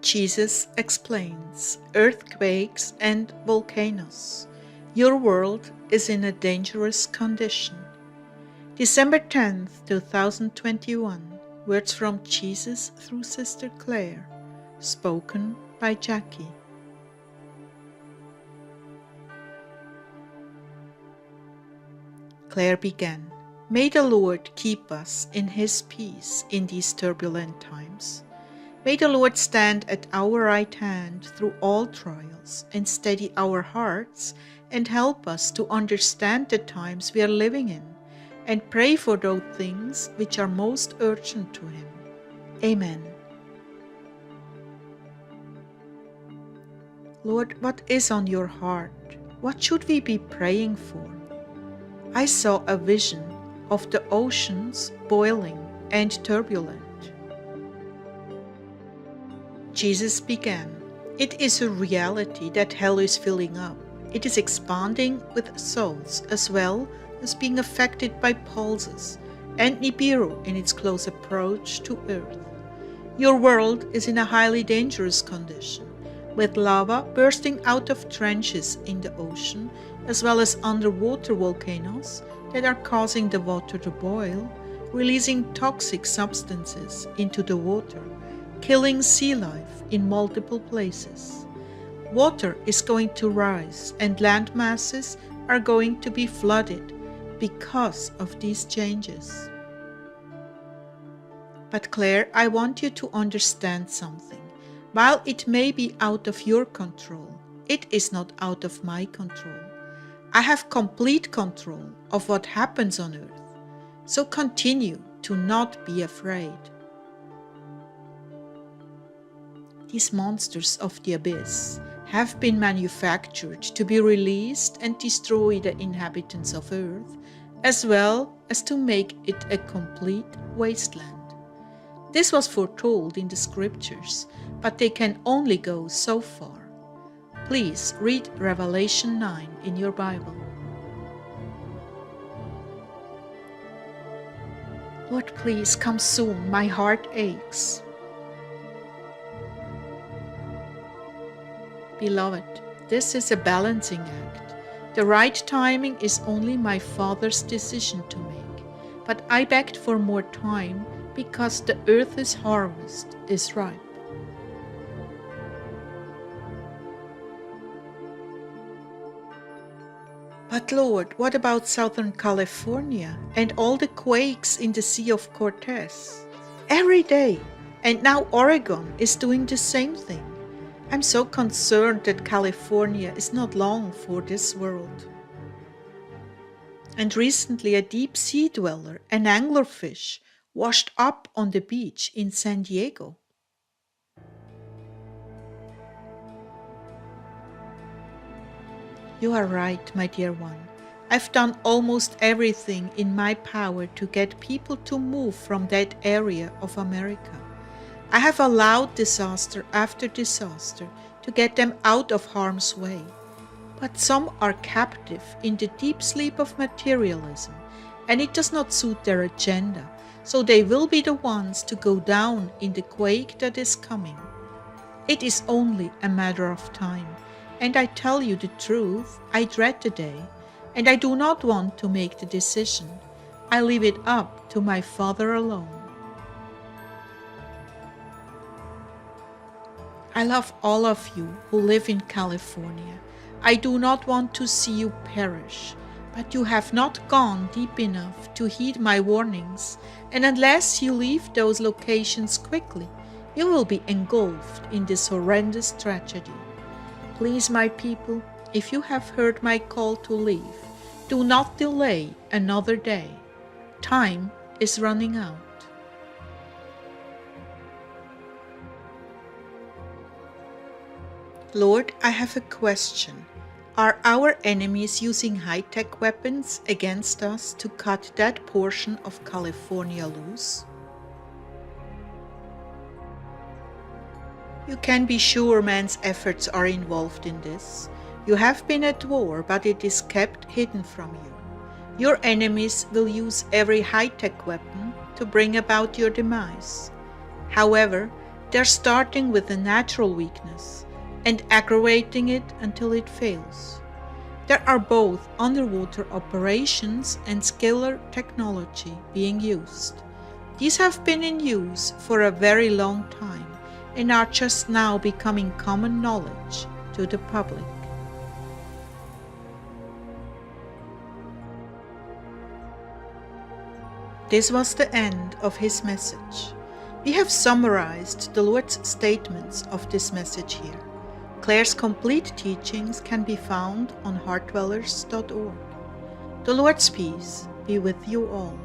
Jesus explains earthquakes and volcanoes. Your world is in a dangerous condition. December 10th, 2021. Words from Jesus through Sister Claire. Spoken by Jackie. Claire began. May the Lord keep us in His peace in these turbulent times. May the Lord stand at our right hand through all trials and steady our hearts and help us to understand the times we are living in and pray for those things which are most urgent to Him. Amen. Lord, what is on your heart? What should we be praying for? I saw a vision of the oceans boiling and turbulent. Jesus began. It is a reality that hell is filling up. It is expanding with souls as well as being affected by pulses and Nibiru in its close approach to Earth. Your world is in a highly dangerous condition, with lava bursting out of trenches in the ocean as well as underwater volcanoes that are causing the water to boil, releasing toxic substances into the water, killing sea life in multiple places. Water is going to rise and land masses are going to be flooded because of these changes. But Claire, I want you to understand something. While it may be out of your control, it is not out of my control. I have complete control of what happens on Earth. So continue to not be afraid. These monsters of the abyss have been manufactured to be released and destroy the inhabitants of Earth, as well as to make it a complete wasteland. This was foretold in the scriptures, but they can only go so far. Please read Revelation 9 in your Bible. Lord, please come soon. My heart aches. Beloved, this is a balancing act. The right timing is only my Father's decision to make, but I begged for more time because the earth's harvest is ripe. But Lord, what about Southern California and all the quakes in the Sea of Cortez? Every day, and now Oregon is doing the same thing. I'm so concerned that California is not long for this world. And recently a deep sea dweller, an anglerfish, washed up on the beach in San Diego. You are right, my dear one. I've done almost everything in my power to get people to move from that area of America. I have allowed disaster after disaster to get them out of harm's way. But some are captive in the deep sleep of materialism, and it does not suit their agenda, so they will be the ones to go down in the quake that is coming. It is only a matter of time, and I tell you the truth, I dread the day, and I do not want to make the decision. I leave it up to my Father alone. I love all of you who live in California. I do not want to see you perish, but you have not gone deep enough to heed my warnings, and unless you leave those locations quickly, you will be engulfed in this horrendous tragedy. Please, my people, if you have heard my call to leave, do not delay another day. Time is running out. Lord, I have a question. Are our enemies using high-tech weapons against us to cut that portion of California loose? You can be sure man's efforts are involved in this. You have been at war, but it is kept hidden from you. Your enemies will use every high-tech weapon to bring about your demise. However, They're starting with a natural weakness and aggravating it until it fails. There are both underwater operations and scalar technology being used. These have been in use for a very long time and are just now becoming common knowledge to the public. This was the end of his message. We have summarized the Lord's statements of this message here. Claire's complete teachings can be found on heartdwellers.org. The Lord's peace be with you all.